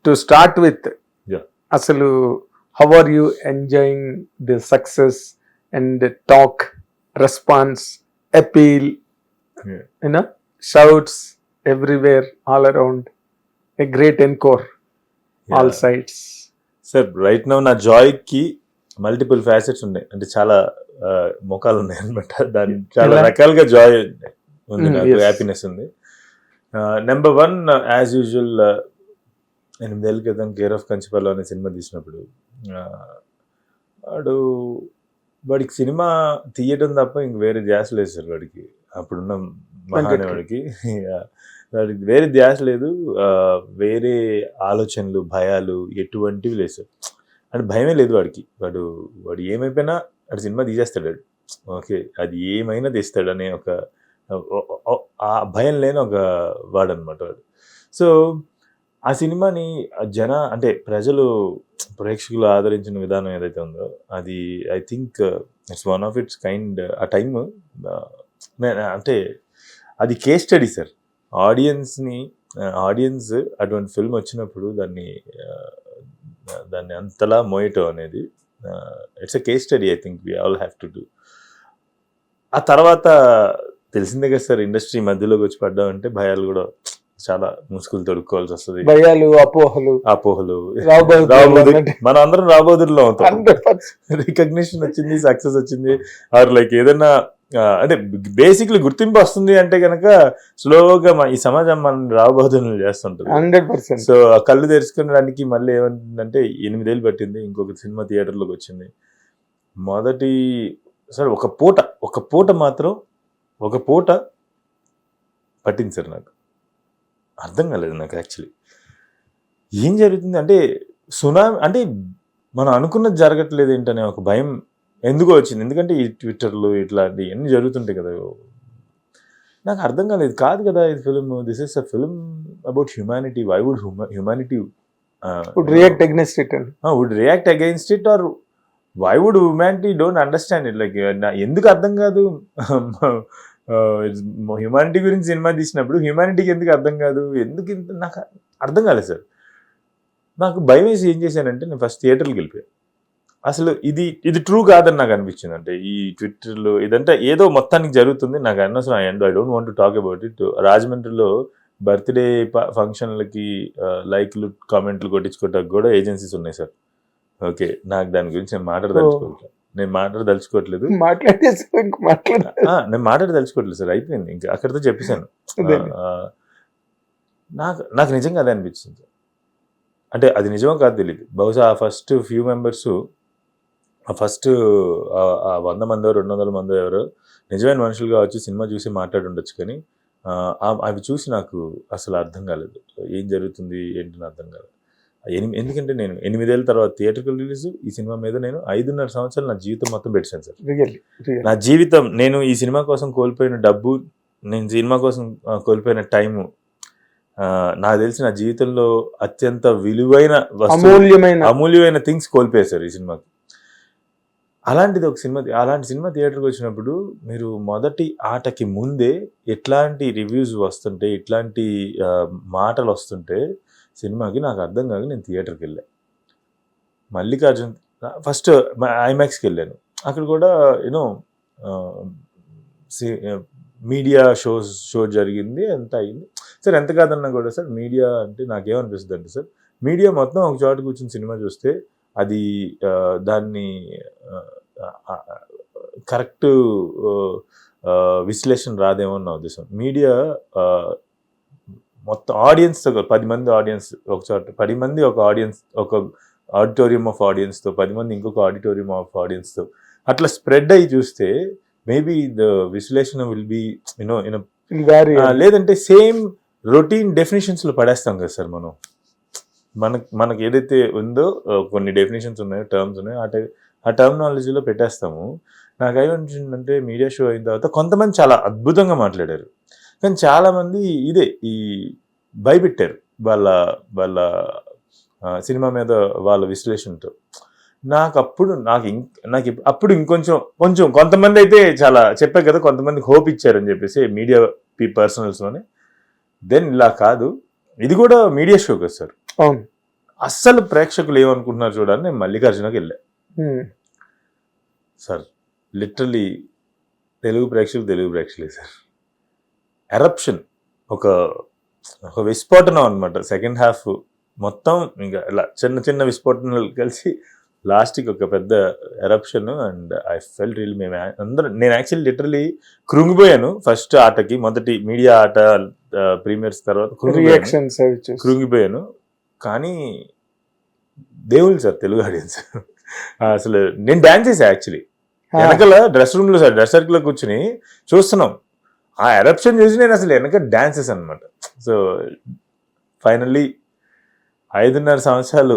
To start with Yeah. అసలు how are you enjoying the success and talk response appeal Yeah. You know shouts everywhere all around a great encore all sides. Sir right now నా జాయ్కి multiple facets ఉన్నాయి, అంటే చాలా ముఖాలు ఉన్నాయి అనమాట. దాని చాలా ఎలా? రకాలుగా జాయ్ ఉంది, Mm, నాకు yes. హ్యాపీనెస్ ఉంది. నెంబర్ 1 యాజ్ యూజువల్ 8 ఏళ్ళ క్రితం కేర్ ఆఫ్ కంచిపల్లి అనే సినిమా తీసినప్పుడు వాడికి సినిమా తీయడం తప్ప ఇంక వేరే ధ్యాస లేదు సార్ వాడికి, అప్పుడున్న మహానేవాడికి. వాడికి వేరే ధ్యాస లేదు, వేరే ఆలోచనలు భయాలు ఎటువంటివి లేదు సార్. అంటే భయమే లేదు వాడికి. వాడు ఏమైపోయినా వాడు సినిమా తీసేస్తాడు వాడు. ఓకే, అది ఏమైనా తీస్తాడు అనే ఒక ఆ భయం లేని ఒక వాడనమాట వాడు. సో ఆ సినిమాని అంటే ప్రజలు ప్రేక్షకులు ఆదరించిన విధానం ఏదైతే ఉందో అది I think it's one of it's kind. ఆ టైమ్ అంటే అది కేస్ స్టడీ సార్. ఆడియన్స్ అటువంటి ఫిల్మ్ వచ్చినప్పుడు దాన్ని అంతలా మోయటం అనేది it's a case study. I think we all have to do. ఆ తర్వాత తెలిసిందే కదా సార్, ఇండస్ట్రీ మధ్యలోకి వచ్చి పడ్డామంటే భయాలు కూడా చాలా ముసుగులు తొడుక్కోవాల్సి వస్తుంది, భయాలు అపోహలు రాబోదురు. మనం అందరం రాబోదురులో అవుతాం. రికగ్నిషన్ వచ్చింది, సక్సెస్ వచ్చింది, ఆర్ లైక్ ఏదైనా అంటే బేసిక్లీ గుర్తింపు వస్తుంది అంటే కనుక స్లోగా ఈ సమాజం మనం రాబోదురులు చేస్తుంటుంది. 100%. సో ఆ కళ్ళు తెరుచుకోవడానికి మళ్ళీ ఏమంటుందంటే 8 ఏళ్ళు పట్టింది, ఇంకొక సినిమా థియేటర్లోకి వచ్చింది. మొదటి సార్ ఒక పూట పట్టింది సార్. నాకు అర్థం కాలేదు, నాకు యాక్చువల్లీ ఏం జరుగుతుంది అంటే సునామీ, అంటే మనం అనుకున్నది జరగట్లేదు ఏంటనే ఒక భయం ఎందుకో వచ్చింది. ఎందుకంటే ఈ ట్విట్టర్లు ఇట్లాంటివి అన్నీ జరుగుతుంటాయి కదా, నాకు అర్థం కాలేదు. కాదు కదా ఇది film, this is a film about humanity. Why would humanity would react against it and or why would humanity don't understand it? Like ఎందుకు అర్థం కాదు? హ్యుమానిటీ గురించి సినిమా తీసినప్పుడు హ్యుమానిటీకి ఎందుకు అర్థం కాదు? ఎందుకు ఇంత నాకు అర్థం కాలేదు సార్. నాకు భయం వేసి ఏం చేశానంటే నేను ఫస్ట్ థియేటర్కి వెళ్ళిపోయాను. అసలు ఇది ట్రూ కాదని నాకు అనిపించింది. అంటే ఈ ట్విట్టర్లో ఇదంతా ఏదో మొత్తానికి జరుగుతుంది, నాకు అనవసరం. I don't want to talk about it. రాజమండ్రిలో బర్త్డే ఫంక్షన్లకి లైక్లు కామెంట్లు కొట్టించుకోవడానికి కూడా ఏజెన్సీస్ ఉన్నాయి సార్. ఓకే, నాకు దాని గురించి నేను మాట్లాడదలుచుకోవట్లేదు. నేను మాట్లాడదలుచుకోవట్లేదు సార్, అయిపోయింది ఇంకా అక్కడితో చెప్పేశాను. నాకు నిజంగా అదే అనిపించింది. అంటే అది నిజమో కాదు తెలియదు. బహుశా ఆ ఫస్ట్ ఫ్యూ మెంబర్స్, ఆ ఫస్ట్ 100 మందో 200 మందో ఎవరో నిజమైన మనుషులుగా వచ్చి సినిమా చూసి మాట్లాడి ఉండొచ్చు, కానీ అవి చూసి నాకు అసలు అర్థం కాలేదు. ఏం జరుగుతుంది ఏంటని అర్థం కాలేదు. ఎందుకంటే నేను 8 ఏళ్ళ తర్వాత థియేటర్కి రిలీజ్ ఈ సినిమా మీద నేను 5.5 సంవత్సరాలు నా జీవితం మొత్తం పెట్టాను సార్. నా జీవితం, నేను ఈ సినిమా కోసం కోల్పోయిన డబ్బు, నేను సినిమా కోసం కోల్పోయిన టైము, నాకు తెలిసి నా జీవితంలో అత్యంత విలువైన అమూల్యమైన థింగ్స్ కోల్పోయారు ఈ సినిమాకి. అలాంటి సినిమా థియేటర్కి వచ్చినప్పుడు మీరు మొదటి ఆటకి ముందే ఎట్లాంటి రివ్యూస్ వస్తుంటే, ఇట్లాంటి మాటలు వస్తుంటే సినిమాకి నాకు అర్థం కాక నేను థియేటర్కి వెళ్ళాను. మల్లికార్జున్ ఫస్ట్ ఐమాక్స్కి వెళ్ళాను. అక్కడ కూడా యూనో మీడియా షో జరిగింది, అంత అయింది సార్. ఎంత కాదన్నా కూడా సార్, మీడియా అంటే నాకేమనిపిస్తుంది అంటే సార్, మీడియా మొత్తం ఒక చోట కూర్చొని సినిమా చూస్తే అది దాన్ని కరెక్ట్ విశ్లేషణ రాదేమో నా ఉద్దేశం. మీడియా మొత్తం ఆడియన్స్తో 10 మంది ఆడియన్స్ ఒక చోట, 10 మంది ఒక ఆడియన్స్, ఒక ఆడిటోరియం ఆఫ్ ఆడియన్స్తో, 10 మంది ఇంకొక ఆడిటోరియం ఆఫ్ ఆడియన్స్తో అట్లా స్ప్రెడ్ అయ్యి చూస్తే మేబీ ద విశ్లేషణ విల్ బి లేదంటే సేమ్ రొటీన్ డెఫినేషన్స్లో పడేస్తాం కదా సార్. మనకు ఏదైతే ఉందో కొన్ని డెఫినేషన్స్ ఉన్నాయో, టర్మ్స్ ఉన్నాయో, ఆ టర్మినాలజీలో పెట్టేస్తాము. నాకు ఏమనిపించిందంటే మీడియా షో అయిన తర్వాత కొంతమంది చాలా అద్భుతంగా మాట్లాడారు, కానీ చాలామంది ఈ భయపెట్టారు వాళ్ళ సినిమా మీద వాళ్ళ విశ్లేషణతో. నాకు అప్పుడు ఇంకొంచెం కొంతమంది అయితే చాలా చెప్పారు కదా, కొంతమంది హోప్ ఇచ్చారని చెప్పేసి మీడియా పర్సనల్స్లోనే. దెన్ ఇలా కాదు, ఇది కూడా మీడియా షో కదా సార్. అవును, అస్సలు ప్రేక్షకులు ఏమనుకుంటున్నారు చూడాలని నేను మల్లికార్జునకి వెళ్ళా. సార్ లిటరలీ తెలుగు ప్రేక్షకులే సార్. ఎరప్షన్ ఒక విస్ఫోటనం అనమాట. సెకండ్ హాఫ్ మొత్తం ఇంకా ఇలా చిన్న చిన్న విస్ఫోటనాలు కలిసి లాస్ట్కి ఒక పెద్ద eruption. And I fell real నేను యాక్చువల్లీ లిటరలీ కృంగిపోయాను ఫస్ట్ ఆటకి, మొదటి మీడియా ఆట ప్రీమియర్స్ తర్వాత కృంగిపోయాను. కానీ దేవుళ్ళు సార్ తెలుగు ఆడియన్స్. అసలు నేను డాన్స్ చేసా యాక్చువల్లీ వెనకల డ్రెస్ రూమ్ లో సార్, డ్రెస్ సర్కిల్ లో కూర్చుని చూస్తున్నాం. ఆ ఎరప్షన్ చూసి నేను అసలు వెనక డాన్సెస్ అనమాట. సో ఫైనల్లీ 5.5 సంవత్సరాలు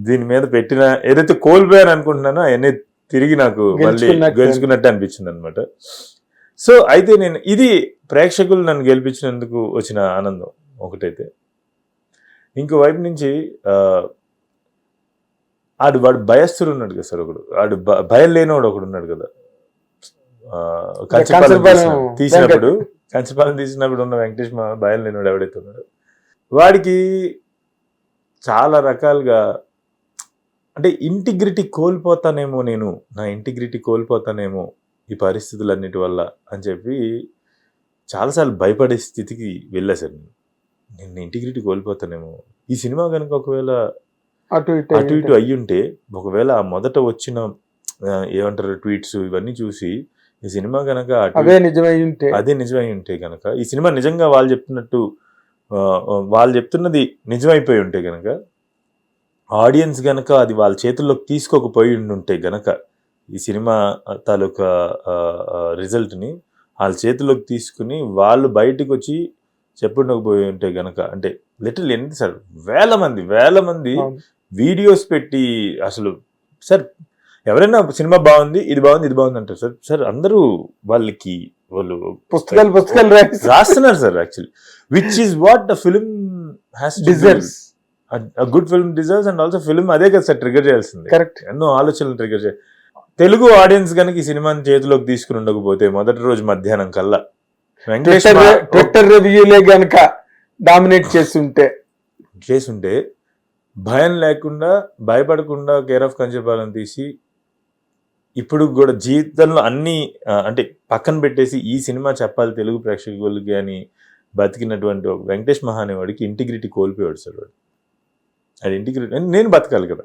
దీని మీద పెట్టిన ఏదైతే కోల్పోయాను అనుకుంటున్నానో అవన్నీ తిరిగి నాకు మళ్ళీ గెలుచుకున్నట్టు అనిపించింది అనమాట. సో అయితే నేను ఇది ప్రేక్షకులు నన్ను గెలిపించినందుకు వచ్చిన ఆనందం ఒకటైతే. ఇంకో వైపు నుంచి వాడు భయస్థుడు ఉన్నాడు కదా సార్, ఒకడు వాడు భయం లేనివాడు ఒకడు ఉన్నాడు కదా. కంచపాలెం తీసినప్పుడు ఉన్న వెంకటేష్ భయం లేనివాడు ఎవడైతే ఉన్నాడు, వాడికి చాలా రకాలుగా అంటే ఇంటిగ్రిటీ కోల్పోతానేమో, నా ఇంటిగ్రిటీ కోల్పోతానేమో ఈ పరిస్థితులన్నిటి వల్ల అని చెప్పి చాలాసార్లు భయపడే స్థితికి వెళ్ళా సార్. నేను ఇంటిగ్రిటీ కోల్పోతానేమో, ఈ సినిమా కనుక ఒకవేళ అటు ఇటు అయ్యుంటే, ఒకవేళ ఆ మొదట వచ్చిన ఏమంటారు ట్వీట్స్ ఇవన్నీ చూసి ఈ సినిమా కనుక అదే నిజమై ఉంటే కనుక, ఈ సినిమా నిజంగా వాళ్ళు చెప్తున్నది నిజమైపోయి ఉంటే గనక, ఆడియన్స్ గనక అది వాళ్ళ చేతుల్లోకి తీసుకోకపోయి ఉంటే గనక, ఈ సినిమా తాలూకా రిజల్ట్ని వాళ్ళ చేతుల్లోకి తీసుకుని వాళ్ళు బయటకు వచ్చి చెప్పుండకపోయి ఉంటే గనక, అంటే లిటిల్ ఎంత సార్, వేల మంది వీడియోస్ పెట్టి అసలు సార్ ఎవరైనా సినిమా బాగుంది ఇది బాగుంది అంటారు సార్. సార్ అందరూ వాళ్ళు పుస్తకాలు రాస్తున్నారు sir actually, which is what the film has deserves. A good film deserves, and also film అదే కదా సార్ ట్రిగర్ చేయాల్సింది. కరెక్ట్, ఎన్నో ఆలోచనలు ట్రిగర్ చేయాలి. తెలుగు ఆడియన్స్ కనుక ఈ సినిమాని చేతిలోకి తీసుకుని ఉండకపోతే మొదటి రోజు మధ్యాహ్నం కల్లా ట్విట్టర్ రివ్యూలే గనక డామినేట్ చేస్తుంటే భయం లేకుండా భయపడకుండా కేర్ ఆఫ్ కంచపాలెం తీసి ఇప్పుడు కూడా జీవితంలో అన్ని అంటే పక్కన పెట్టేసి ఈ సినిమా చెప్పాలి తెలుగు ప్రేక్షకులకి అని బతికినటువంటి వెంకటేష్ మహా అనేవాడికి ఇంటిగ్రిటీ కోల్పోయాడు సార్. వాడు అది ఇంటిగ్రిటీ, నేను బతకాలి కదా,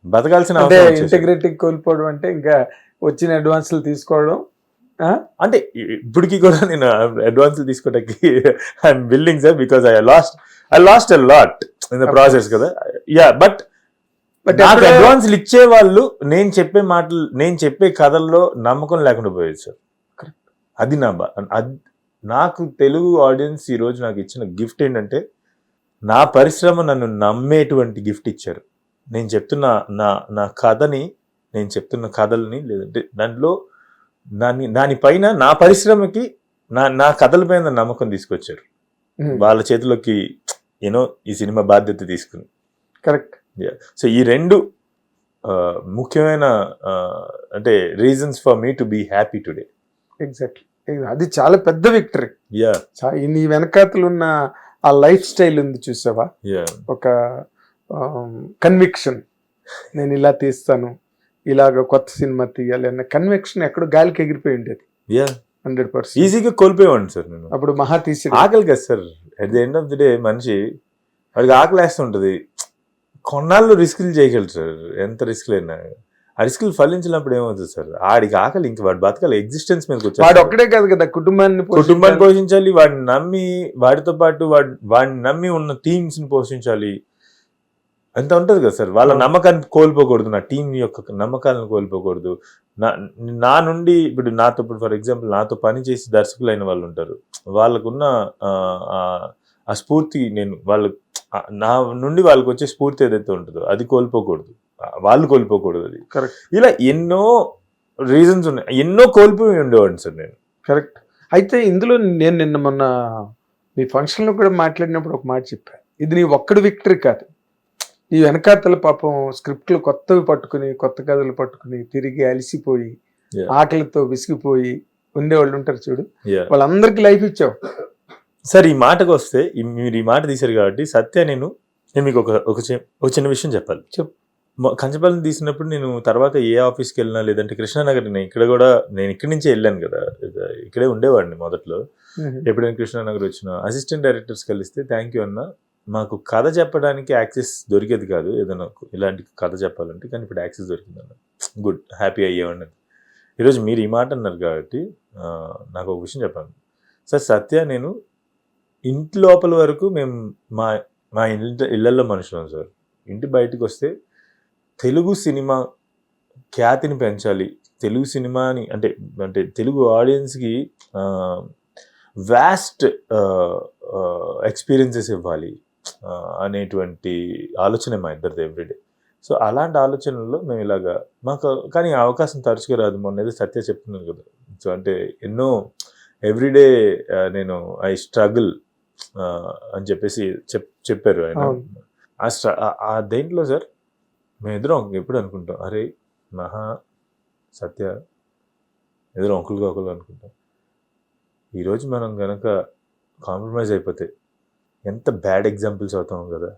బతకాల్సిన ఇంటిగ్రిటీ కోల్పోవడం అంటే ఇంకా వచ్చిన అడ్వాన్స్లు తీసుకోవడం. అంటే ఇప్పటికీ కూడా నేను అడ్వాన్స్లు తీసుకోవడానికి I'm willing sir, because I last a lot in the process కదా. యా, బట్ నాకు అడ్వాన్స్లు ఇచ్చే వాళ్ళు నేను చెప్పే కథల్లో నమ్మకం లేకుండా పోయేది సార్. అది నాకు తెలుగు ఆడియన్స్ ఈరోజు నాకు ఇచ్చిన గిఫ్ట్ ఏంటంటే, నా పరిశ్రమ నన్ను నమ్మేటువంటి గిఫ్ట్ ఇచ్చారు. నేను చెప్తున్న నా కథని, నేను చెప్తున్న కథల్ని, లేదంటే దాంట్లో దానిపైన నా పరిశ్రమకి నా కథలపైన నమ్మకం తీసుకొచ్చారు. వాళ్ళ చేతిలోకి ఈ సినిమా బాధ్యత తీసుకుని. కరెక్ట్. సో ఈ రెండు ముఖ్యమైన అంటే reasons for me to be happy today. Exactly, అది చాలా పెద్ద విక్టరీ. నీ వెనకాతలు ఉన్న ఆ లైఫ్ స్టైల్ ఉంది చూసావా, ఒక కన్విక్షన్, నేను ఇలా తీస్తాను, ఇలాగ కొత్త సినిమా తీయాలి అన్న కన్విక్షన్ ఎక్కడో గాలికి ఎగిరిపోయి ఉండేది. 100% ఈజీగా కోల్పోయేవాడిని సార్ నేను. అప్పుడు మహా తీసి ఆకలి కదా sir, at the end of the day మనిషి వాడికి ఆకలి వేస్తుంటది. కొన్నాళ్ళు రిస్కులు చేయగలరు సార్, ఎంత రిస్క్ అయినా ఆ రిస్కులు ఫలించినప్పుడు ఏమవుతుంది సార్, ఆడికి ఆకలి ఇంక వాడు బతకాలి, ఎగ్జిస్టెన్స్ మీదకి వచ్చి. వాడు ఒక్కడే కాదు కదా, కుటుంబాన్ని పోషించాలి, వాడిని నమ్మి, వాడితో పాటు వాడిని నమ్మి ఉన్న టీమ్స్ ని పోషించాలి, అంత ఉంటది కదా సార్. వాళ్ళ నమ్మకాన్ని కోల్పోకూడదు, నా టీం యొక్క నమ్మకాలను కోల్పోకూడదు. నా నుండి ఇప్పుడు ఫర్ ఎగ్జాంపుల్ నాతో పని చేసి దర్శకులు అయిన వాళ్ళు ఉంటారు, వాళ్ళకున్న ఆ స్ఫూర్తి నా నుండి వాళ్ళకి వచ్చే స్ఫూర్తి ఏదైతే ఉంటుందో అది కోల్పోకూడదు, వాళ్ళు కోల్పోకూడదు. అది ఇలా ఎన్నో రీజన్స్ ఉన్నాయి, ఎన్నో కోల్పోయి ఉండేవాడిని సార్ నేను. కరెక్ట్. అయితే ఇందులో నేను నిన్న మొన్న మీ ఫంక్షన్లో కూడా మాట్లాడినప్పుడు ఒక మాట చెప్పాను, ఇది నీ ఒక్కడి విక్టరీ కాదు, నీ వెనకాతల పాపం స్క్రిప్ట్లు కొత్తవి పట్టుకుని, కొత్త కథలు పట్టుకుని తిరిగి అలసిపోయి ఆకలితో విసిగిపోయి ఉండేవాళ్ళు ఉంటారు చూడు, వాళ్ళందరికీ లైఫ్ ఇచ్చావు సార్. ఈ మాటకు వస్తే, మీరు ఈ మాట తీశారు కాబట్టి, సత్య నేను నేను మీకు ఒక చిన్న విషయం చెప్పాలి. చెప్పు. కంచపాలెం తీసినప్పుడు నేను తర్వాత ఏ ఆఫీస్కి వెళ్ళినా లేదంటే కృష్ణానగర్, నేను ఇక్కడి నుంచే వెళ్ళాను కదా, ఇక్కడే ఉండేవాడిని మొదట్లో. ఎప్పుడైనా కృష్ణానగర్ వచ్చిన అసిస్టెంట్ డైరెక్టర్స్ కలిస్తే థ్యాంక్ యూ అన్న, మాకు కథ చెప్పడానికి యాక్సెస్ దొరికేది కాదు, ఏదైనా ఇలాంటి కథ చెప్పాలంటే, కానీ ఇప్పుడు యాక్సెస్ దొరికింది అన్న, గుడ్, హ్యాపీ అయ్యేవాడిని. ఈరోజు మీరు ఈ మాట అన్నారు కాబట్టి నాకు ఒక విషయం చెప్పాను సార్. సత్య నేను ఇంటి లోపల వరకు మేము మా ఇళ్ళల్లో మనుషులం సార్. ఇంటి బయటకు వస్తే తెలుగు సినిమా ఖ్యాతిని పెంచాలి, తెలుగు సినిమాని అంటే తెలుగు ఆడియన్స్కి వాస్ట్ ఎక్స్పీరియన్సెస్ ఇవ్వాలి అనేటువంటి ఆలోచన మా ఇద్దరిది ఎవ్రీడే. సో అలాంటి ఆలోచనల్లో మేము ఇలాగా కానీ అవకాశం తరచుగా రాదు. మొన్న ఏదో సత్య చెప్తున్నాను కదా, సో అంటే ఎన్నో ఎవ్రీడే నేను ఐ స్ట్రగుల్ అని చెప్పేసి చెప్పారు ఆయన. ఆ దేంట్లో సార్ మేమిద్దరం ఎప్పుడు అనుకుంటాం, అరే మహా సత్య ఎదురు ఒకరు అనుకుంటాం. ఈరోజు మనం కనుక కాంప్రమైజ్ అయిపోతే ఎంత బ్యాడ్ ఎగ్జాంపుల్స్ అవుతాం కదా.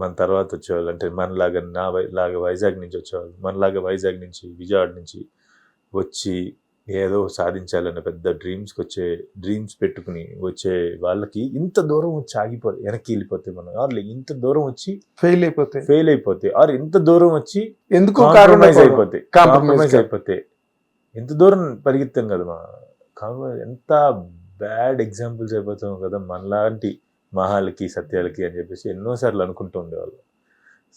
మన తర్వాత వచ్చేవాళ్ళు అంటే మనలాగా వైజాగ్ నుంచి వచ్చేవాళ్ళు, మనలాగా వైజాగ్ నుంచి విజయవాడ నుంచి వచ్చి ఏదో సాధించాలన్న పెద్ద డ్రీమ్స్ పెట్టుకుని వచ్చే వాళ్ళకి ఇంత దూరం వచ్చి వెనక్కి వెళ్ళిపోతే మనం, ఆర్ ఇంత దూరం వచ్చి ఫెయిల్ అయిపోతే ఆర్ ఇంత దూరం వచ్చి ఎందుకు కాంప్రమైజ్ అయిపోతే ఎంత దూరం పరిగెత్తాం కదా. ఎంత బ్యాడ్ ఎగ్జాంపుల్స్ అయిపోతాం కదా మనలాంటి మహాలకి సత్యాలకి అని చెప్పేసి ఎన్నోసార్లు అనుకుంటూ ఉండేవాళ్ళు.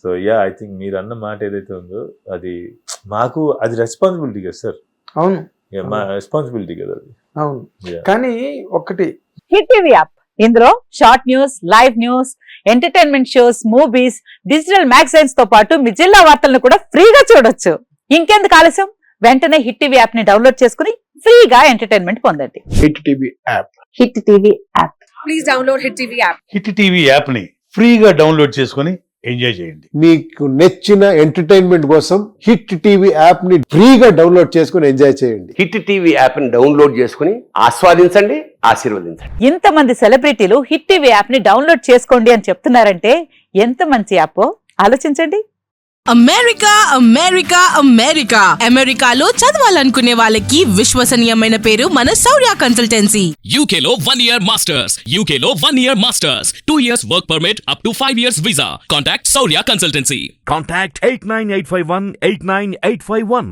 సో ఐ థింక్ మీరు అన్న మాట ఏదైతే ఉందో అది మాకు అది రెస్పాన్సిబిలిటీ కదా సార్. అవును, మా రెస్పాన్సిబిలిటీ కదా అది. అవును. కానీ ఒకటి హిట్ టీవీ యాప్, ఇందులో short news, live news, entertainment shows, movies, digital magazines తో పాటు మీ జిల్లా వార్తలను కూడా ఫ్రీగా చూడొచ్చు. ఇంకెందుకు ఆలస్యం, వెంటనే హిట్ టీవీ యాప్ ని డౌన్లోడ్ చేసుకుని ఫ్రీగా ఎంటర్టైన్మెంట్ పొందండి. Hit TV app. Hit TV app. Please download hit TV app. Hit TV app ని ఫ్రీగా డౌన్లోడ్ చేసుకొని ఎంజాయ్ చేయండి. మీకు నచ్చిన ఎంటర్టైన్మెంట్ కోసం హిట్ టీవీ యాప్ ని ఫ్రీగా డౌన్లోడ్ చేసుకుని ఎంజాయ్ చేయండి. హిట్ టీవీ యాప్ ని డౌన్లోడ్ చేసుకుని ఆస్వాదించండి, ఆశీర్వదించండి. ఇంతమంది సెలబ్రిటీలు హిట్ టీవీ యాప్ ని డౌన్లోడ్ చేసుకోండి అని చెప్తున్నారంటే ఎంత మంచి యాప్ ఆలోచించండి. అమెరికా అమెరికాలో చదవాలనుకునే వాళ్ళకి విశ్వసనీయమైన పేరు మన శౌర్య కన్సల్టెన్సీ. UK లో 1 year masters, UK లో 1 year masters, 2 years work permit up to 5 years visa. Contact Saurya Consultancy. Contact 89851 89851.